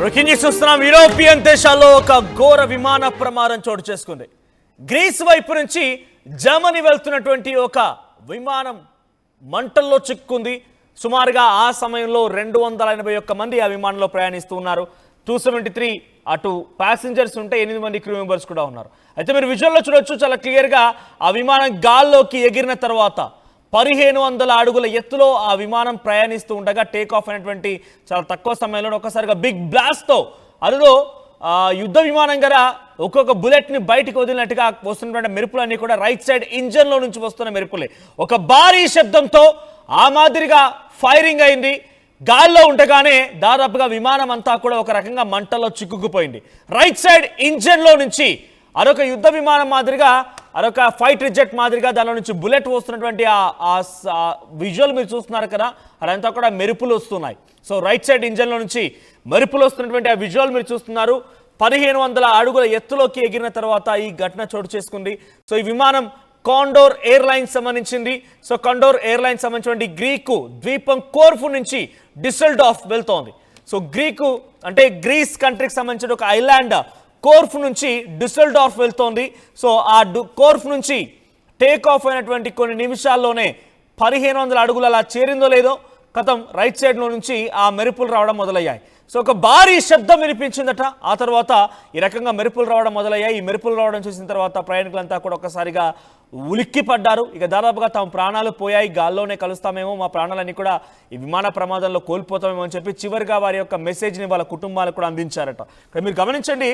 Breaking news చూస్తున్నాం. European దేశాల్లో ఒక ఘోర విమాన ప్రమాదం చోటు చేసుకుంది. గ్రీస్ వైపు నుంచి జర్మనీ వెళ్తున్నటువంటి ఒక విమానం మంటల్లో చిక్కుంది. సుమారుగా ఆ సమయంలో 281 మంది ఆ విమానంలో ప్రయాణిస్తూ ఉన్నారు. 273 అటు ప్యాసింజర్స్ ఉంటే 8 మంది క్రూ మెంబర్స్ కూడా ఉన్నారు. అయితే మీరు విజువల్లో చూడొచ్చు, చాలా క్లియర్గా ఆ విమానం గాల్లోకి ఎగిరిన తర్వాత 1500 అడుగుల ఎత్తులో ఆ విమానం ప్రయాణిస్తూ ఉండగా టేక్ ఆఫ్ అయినటువంటి చాలా తక్కువ సమయంలో ఒక్కసారిగా బిగ్ బ్లాస్ట్తో అదిలో యుద్ధ విమానం గల ఒక్కొక్క బుల్లెట్ని బయటికి వదిలినట్టుగా వస్తున్నటువంటి మెరుపులన్నీ కూడా రైట్ సైడ్ ఇంజన్లో నుంచి వస్తున్న మెరుపులే. ఒక భారీ శబ్దంతో ఆ మాదిరిగా ఫైరింగ్ అయింది. గాల్లో ఉండగానే దాదాపుగా విమానం అంతా కూడా ఒక రకంగా మంటల్లో చిక్కుకుపోయింది. రైట్ సైడ్ ఇంజన్లో నుంచి అదొక యుద్ధ విమానం మాదిరిగా, అదొక ఫైటర్ జెట్ మాదిరిగా దానిలో నుంచి బుల్లెట్ వస్తున్నటువంటి ఆ విజువల్ మీరు చూస్తున్నారు కదా, అదంతా కూడా మెరుపులు వస్తున్నాయి. సో రైట్ సైడ్ ఇంజన్లో నుంచి మెరుపులు వస్తున్నటువంటి ఆ విజువల్ మీరు చూస్తున్నారు. 1500 అడుగుల ఎత్తులోకి ఎగిరిన తర్వాత ఈ ఘటన చోటు చేసుకుంది. సో ఈ విమానం కాండోర్ ఎయిర్లైన్స్ సంబంధించింది. సో కాండోర్ ఎయిర్లైన్స్ సంబంధించినటువంటి గ్రీకు ద్వీపం కోర్ఫు నుంచి డిసెల్డార్ఫ్ వెళ్తోంది. సో గ్రీకు అంటే గ్రీస్ కంట్రీకి సంబంధించిన ఒక ఐలాండ్ కోర్ఫ్ నుంచి డిసెల్డార్ఫ్ వెళ్తోంది. సో ఆ కోర్ఫ్ నుంచి టేక్ ఆఫ్ అయినటువంటి కొన్ని నిమిషాల్లోనే 1500 అడుగులు అలా చేరిందో లేదో కథం రైట్ సైడ్లో నుంచి ఆ మెరుపులు రావడం మొదలయ్యాయి. సో ఒక భారీ శబ్దం వినిపించిందట. ఆ తర్వాత ఈ రకంగా మెరుపులు రావడం మొదలయ్యాయి. ఈ మెరుపులు రావడం చూసిన తర్వాత ప్రయాణికులంతా కూడా ఒక్కసారిగా ఉలిక్కి పడ్డారు. ఇక దాదాపుగా తమ ప్రాణాలు పోయాయి, గాల్లోనే కలుస్తామేమో, మా ప్రాణాలన్నీ కూడా ఈ విమాన ప్రమాదంలో కోల్పోతామేమో అని చెప్పి చివరిగా వారి యొక్క మెసేజ్ని వాళ్ళ కుటుంబాలకు కూడా అందించారట. ఇక్కడ మీరు గమనించండి,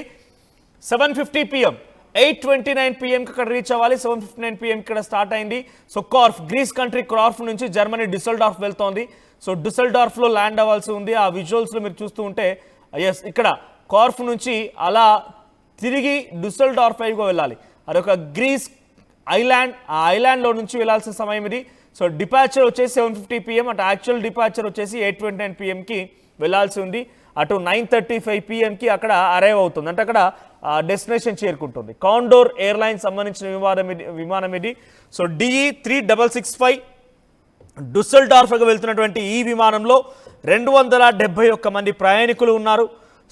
7:50 PM 8:29 PMకి అక్కడ రీచ్ అవ్వాలి. 7:59 PM ఇక్కడ స్టార్ట్ అయింది. సో కార్ఫ్, గ్రీస్ కంట్రీ కార్ఫ్ నుంచి జర్మనీ డిసెల్డార్ఫ్ వెళ్తోంది. సో డిసెల్డార్ఫ్లో ల్యాండ్ అవ్వాల్సి ఉంది. ఆ విజువల్స్లో మీరు చూస్తూ ఉంటే ఎస్, ఇక్కడ కార్ఫ్ నుంచి అలా తిరిగి డిసెల్డార్ఫ్ వైపుగా వెళ్ళాలి. అదొక గ్రీస్ ఐలాండ్, ఆ ఐలాండ్లో నుంచి వెళ్ళాల్సిన సమయం ఇది. సో డిపాచర్ వచ్చేసి 7:50 PM, అటు యాక్చువల్ డిపాచర్ వచ్చేసి 8:29 PMకి వెళ్ళాల్సి ఉంది. అటు 9:35 PMకి అక్కడ అరైవ్ అవుతుంది, అంటే అక్కడ డెస్టినేషన్ చేరుకుంటుంది. కాండోర్ ఎయిర్లైన్స్ సంబంధించిన విమానం ఇది. సో DE 3665 డిసెల్డార్ఫ్గా వెళ్తున్నటువంటి ఈ విమానంలో 271 మంది ప్రయాణికులు ఉన్నారు.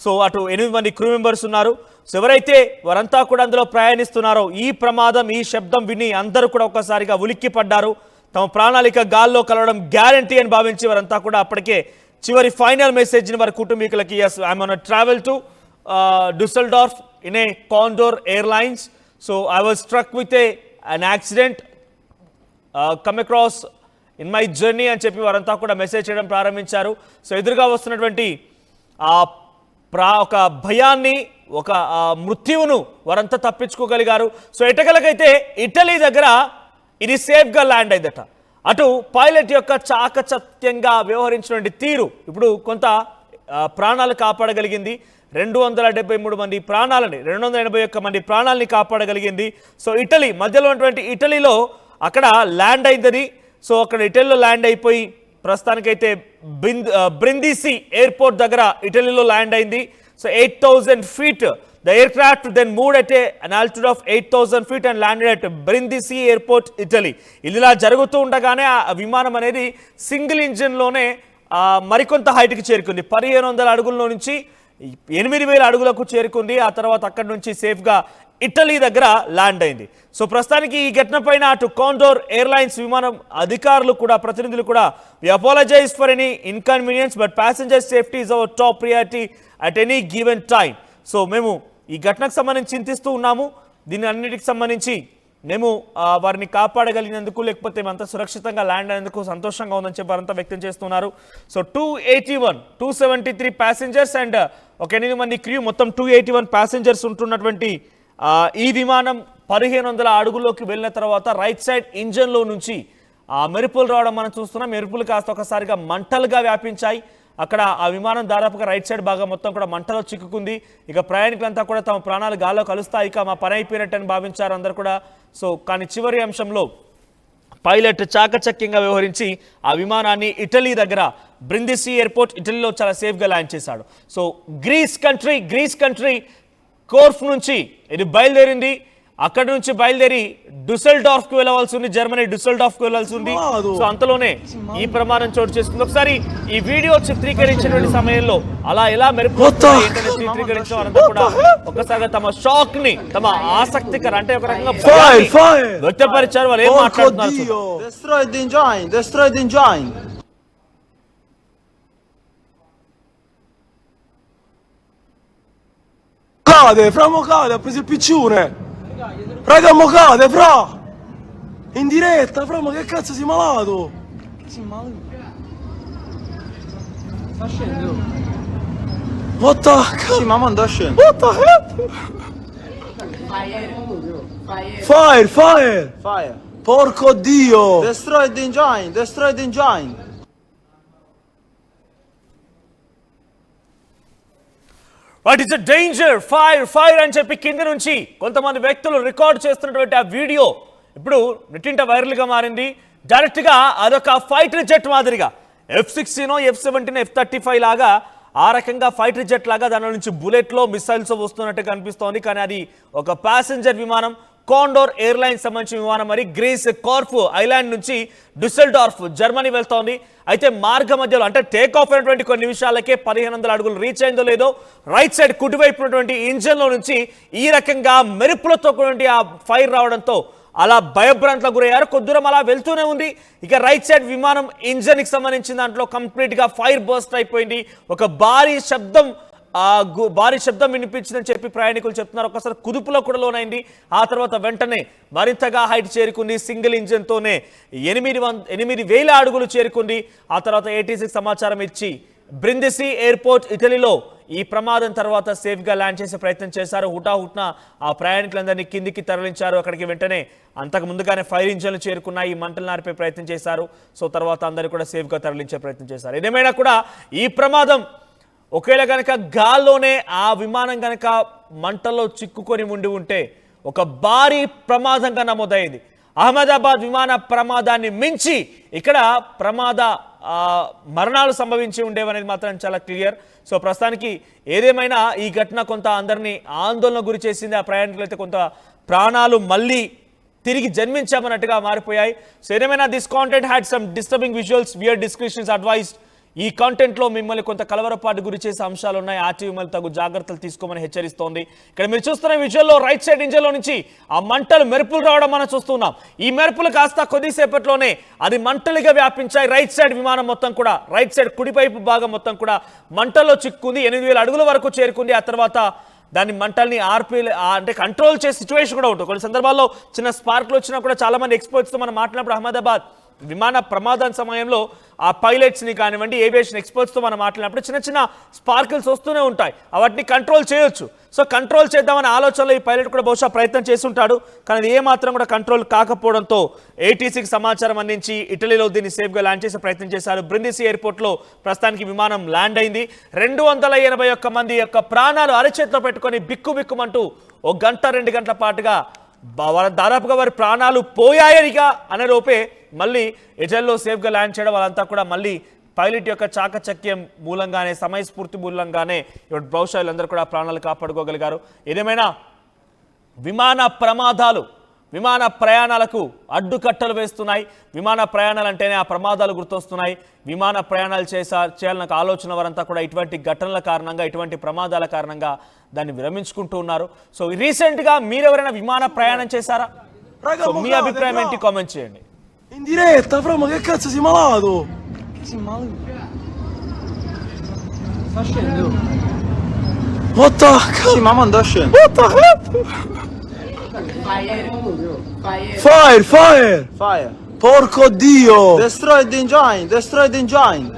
సో అటు 8 మంది క్రూ మెంబర్స్ ఉన్నారు. సో ఎవరైతే వారంతా కూడా అందులో ప్రయాణిస్తున్నారో ఈ ప్రమాదం, ఈ శబ్దం విని అందరూ కూడా ఒక్కసారిగా ఉలిక్కి పడ్డారు. తమ ప్రణాళిక గాల్లో కలవడం గ్యారంటీ అని భావించి వారంతా కూడా అప్పటికే చివరి ఫైనల్ మెసేజ్ని వారి కుటుంబీకులకి, yes I'm on travel to Dusseldorf in a Condor airlines. So I was struck with an accident come across in my journey అని చెప్పి వారంతా కూడా మెసేజ్ చేయడం ప్రారంభించారు. సో ఎదురుగా వస్తున్నటువంటి ఒక భయాన్ని, ఒక మృత్యువును వారంతా తప్పించుకోగలిగారు. సో ఎటకలకైతే ఇటలీ దగ్గర ఇది సేఫ్గా ల్యాండ్ అయిందట. అటు పైలట్ యొక్క చాకచక్యంగా వ్యవహరించినటువంటి తీరు ఇప్పుడు కొంత ప్రాణాలు కాపాడగలిగింది. 273 మంది ప్రాణాలని, 281 మంది ప్రాణాలని కాపాడగలిగింది. సో ఇటలీ మధ్యలో ఉన్నటువంటి ఇటలీలో అక్కడ ల్యాండ్ అయిందని. సో అక్కడ ఇటలీలో ల్యాండ్ అయిపోయి ప్రస్తుతానికైతే బ్రిందిసి ఎయిర్పోర్ట్ దగ్గర ఇటలీలో ల్యాండ్ అయింది. So 8,000 feet the aircraft then moved at an altitude of 8,000 feet and landed at Brindisi airport, Italy. ఇలా జరుగుతూ ఉండగానే ఆ విమానం అనేది సింగిల్ ఇంజిన్లోనే మరికొంత హైట్కి చేరుకుంది. 1500 అడుగుల్లో నుంచి 8,000 అడుగులకు చేరుకుంది. ఆ తర్వాత అక్కడి నుంచి సేఫ్గా ఇటలీ దగ్గర ల్యాండ్ అయింది. సో ప్రస్తుతానికి ఈ ఘటన పైన అటు కాండోర్ ఎయిర్లైన్స్ విమానం అధికారులు కూడా, ప్రతినిధులు కూడా, we apologise for any inconvenience but passenger safety is our top priority at any given time. So మేము ఈ ఘటనకు సంబంధించి చింతిస్తూ ఉన్నాము. దీని అన్నిటికి సంబంధించి మేము వారిని కాపాడగలిగినందుకు, లేకపోతే మేమంతా సురక్షితంగా ల్యాండ్ అయినందుకు సంతోషంగా ఉందని చెప్పి వారంతా వ్యక్తం చేస్తున్నారు. సో 273 ప్యాసింజర్స్ అండ్ ఒక 8 మంది క్రూ, మొత్తం 281 ప్యాసింజర్స్ ఉంటున్నటువంటి ఈ విమానం 1500 అడుగుల్లోకి వెళ్ళిన తర్వాత రైట్ సైడ్ ఇంజన్లో నుంచి మెరుపులు రావడం మనం చూస్తున్నాం. మెరుపులు కాస్త ఒకసారిగా మంటలుగా వ్యాపించాయి. అక్కడ ఆ విమానం దాదాపుగా రైట్ సైడ్ భాగం మొత్తం కూడా మంటలో చిక్కుకుంది. ఇక ప్రయాణికులంతా కూడా తమ ప్రాణాలు గాల్లో కలుస్తాయి, ఇక మా పని అయిపోయినట్టని భావించారు అందరు కూడా. సో కానీ చివరి అంశంలో పైలట్ చాకచక్యంగా వ్యవహరించి ఆ విమానాన్ని ఇటలీ దగ్గర బ్రిందిసి ఎయిర్పోర్ట్ ఇటలీలో చాలా సేఫ్గా ల్యాండ్ చేశాడు. సో గ్రీస్ కంట్రీ కోర్ఫ్ నుంచి ఇది బయలుదేరింది. అక్కడి నుంచి బయలుదేరి డుసెల్డార్ఫ్ కు వెళ్ళవలసి ఉంది, జర్మనీ డుసెల్డార్ఫ్ కు వెళ్ళాల్సి ఉంది. సో అంతలోనే ఈ ప్రమాదం చోటు చేసుకుంది. ఒకసారి ఈ వీడియో చిత్రీకరించినటువంటి సమయంలో అలా ఎలా మెరుపు చిత్రీకరించడం అనంతా కూడా ఒక్కసారిగా తమ షాక్ ని, తమ ఆసక్తికర అంటే ఒక రకంగా వ్యక్తపరిచారు. వాళ్ళు ఏం మాట్లాడుతున్నారు? Destroy the engine, destroy the engine. Cade, fra mo cade, ha preso il piccione. Raga, mo cade, fra. In diretta, fra, ma che cazzo sei malato? Sei malato? Sta scendendo. What the Sì, mamma sta scendendo. What the hell? Fire, fire. Fire. Porco Dio. Destroy the engine, destroy the engine. What is the danger, fire fire అని చెప్పి కింద నుంచి కొంతమంది వ్యక్తులు record చేస్తున్నటువంటి ఆ video ఇప్పుడు నెట్టింట వైరల్గా మారింది. డైరెక్ట్గా అదొక ఫైటర్ జెట్ మాదిరిగా F-16, F-17, F-35 లాగా ఆ రకంగా ఫైటర్ జెట్ లాగా దాని నుంచి బుల్లెట్లో మిసైల్స్ వస్తున్నట్టు కనిపిస్తోంది. కానీ అది ఒక ప్యాసింజర్ విమానం, కాండోర్ ఎయిర్లైన్స్ సంబంధించిన విమానం. మరి గ్రీస్ కార్ఫు ఐలాండ్ నుంచి డుసెల్డార్ఫ్ జర్మనీ వెళ్తోంది. అయితే మార్గ మధ్యలో అంటే టేక్ ఆఫ్ అయినటువంటి కొన్ని నిమిషాలకే 1500 అడుగులు రీచ్ అయిందో లేదో రైట్ సైడ్ కుడివైపు ఉన్నటువంటి ఇంజన్లో నుంచి ఈ రకంగా మెరుపులతో కూడినటువంటి ఆ ఫైర్ రావడంతో అలా భయభ్రాంతలకు గురయ్యారు. కొద్దిదూరం అలా వెళ్తూనే ఉంది. ఇక రైట్ సైడ్ విమానం ఇంజన్కి సంబంధించిన దాంట్లో కంప్లీట్గా ఫైర్ బర్స్ట్ అయిపోయింది. ఒక భారీ శబ్దం వినిపించిందని చెప్పి ప్రయాణికులు చెప్తున్నారు. ఒకసారి కుదుపులో కూడా లోనైంది. ఆ తర్వాత వెంటనే మరింతగా హైట్ చేరుకుంది. సింగిల్ ఇంజన్తోనే 8,000 అడుగులు చేరుకుంది. ఆ తర్వాత ATCకి సమాచారం ఇచ్చి బ్రిందిసి ఎయిర్పోర్ట్ ఇటలీలో ఈ ప్రమాదం తర్వాత సేఫ్గా ల్యాండ్ చేసే ప్రయత్నం చేశారు. హుటాహుట్న ఆ ప్రయాణికులందరినీ కిందికి తరలించారు. అక్కడికి వెంటనే అంతకు ముందుగానే ఫైర్ ఇంజన్లు చేరుకున్నాయి. ఈ మంటలు నారిపే ప్రయత్నం చేశారు. సో తర్వాత అందరూ కూడా సేఫ్గా తరలించే ప్రయత్నం చేశారు. ఏదేమైనా కూడా ఈ ప్రమాదం ఒకవేళ కనుక గాల్లోనే ఆ విమానం కనుక మంటల్లో చిక్కుకొని ఉండి ఉంటే ఒక భారీ ప్రమాదంగా నమోదైంది. అహ్మదాబాద్ విమాన ప్రమాదాన్ని మించి ఇక్కడ మరణాలు సంభవించి ఉండేవనేది మాత్రం చాలా క్లియర్. సో ప్రస్తుతానికి ఏదేమైనా ఈ ఘటన కొంత అందరినీ ఆందోళన గురి చేసింది. ఆ ప్రయాణికులు అయితే కొంత ప్రాణాలు మళ్ళీ తిరిగి జన్మించామన్నట్టుగా మారిపోయాయి. సో ఏదేమైనా this content had some disturbing visuals, viewer discretion advised. ఈ కాంటెంట్లో మిమ్మల్ని కొంత కలవరపాటు గురి చేసే అంశాలు ఉన్నాయి. ఆర్టీవీ మిమ్మల్ని తగు జాగ్రత్తలు తీసుకోమని హెచ్చరిస్తోంది. ఇక్కడ మీరు చూస్తున్న విజువల్లో రైట్ సైడ్ ఇంజన్లో నుంచి ఆ మంటలు మెరుపులు రావడం మనం చూస్తున్నాం. ఈ మెరుపులు కాస్త కొద్దిసేపట్లోనే అది మంటలుగా వ్యాపించాయి. రైట్ సైడ్ విమానం మొత్తం కూడా, రైట్ సైడ్ కుడివైపు భాగం మొత్తం కూడా మంటల్లో చిక్కుంది. 8,000 అడుగుల వరకు చేరుకుంది. ఆ తర్వాత దాని మంటల్ని అంటే కంట్రోల్ చేసే సిచ్యువేషన్ కూడా ఉంటుంది. కొన్ని సందర్భాల్లో చిన్న స్పార్క్లు వచ్చినా కూడా చాలా మంది ఎక్స్పర్ట్స్తో మనం మాట్లాడినప్పుడు అహ్మదాబాద్ విమాన ప్రమాదం సమయంలో ఆ పైలట్స్ని కానివ్వండి, ఏవియేషన్ ఎక్స్పర్ట్స్తో మనం మాట్లాడినప్పుడు చిన్న చిన్న స్పార్కిల్స్ వస్తూనే ఉంటాయి. వాటిని కంట్రోల్ చేయొచ్చు. సో కంట్రోల్ చేద్దామనే ఆలోచనలో ఈ పైలట్ కూడా బహుశా ప్రయత్నం చేస్తుంటాడు. కానీ అది ఏమాత్రం కూడా కంట్రోల్ కాకపోవడంతో ATCకి సమాచారం అందించి ఇటలీలో దీన్ని సేఫ్గా ల్యాండ్ చేసే ప్రయత్నం చేశారు. బ్రిందిసి ఎయిర్పోర్ట్లో ప్రస్తుతానికి విమానం ల్యాండ్ అయింది. 281 మంది యొక్క ప్రాణాలు అరచేతిలో పెట్టుకొని బిక్కుబిక్కుమంటూ 1 గంట 2 గంటల పాటుగా దాదాపుగా వారి ప్రాణాలు పోయాయనిగా అనే లోపే మళ్ళీ ఇటలీలో సేఫ్గా ల్యాండ్ చేయడం వాళ్ళంతా కూడా మళ్ళీ పైలట్ యొక్క చాకచక్యం మూలంగానే, సమయస్ఫూర్తి మూలంగానే బహుశా వీళ్ళందరూ కూడా ప్రాణాలు కాపాడుకోగలిగారు. ఏదేమైనా విమాన ప్రయాణాలకు అడ్డుకట్టలు వేస్తున్నాయి. విమాన ప్రయాణాలు అంటేనే ఆ ప్రమాదాలు గుర్తొస్తున్నాయి. విమాన ప్రయాణాలు చేయాలన్న ఆలోచన వారంతా కూడా ఇటువంటి ఘటనల కారణంగా, ఇటువంటి ప్రమాదాల కారణంగా దాన్ని విరమించుకుంటూ ఉన్నారు. సో రీసెంట్గా మీరెవరైనా విమాన ప్రయాణం చేశారా? సో మీ అభిప్రాయం ఏంటి? కామెంట్ చేయండి. In diretta, fra, ma che cazzo sei malato? Sei malato? Sta scendendo. What the Sì, mamma sta scendendo. What the hell? Fire, fire. Fire. Porco Dio. Destroy the engine, destroy the engine.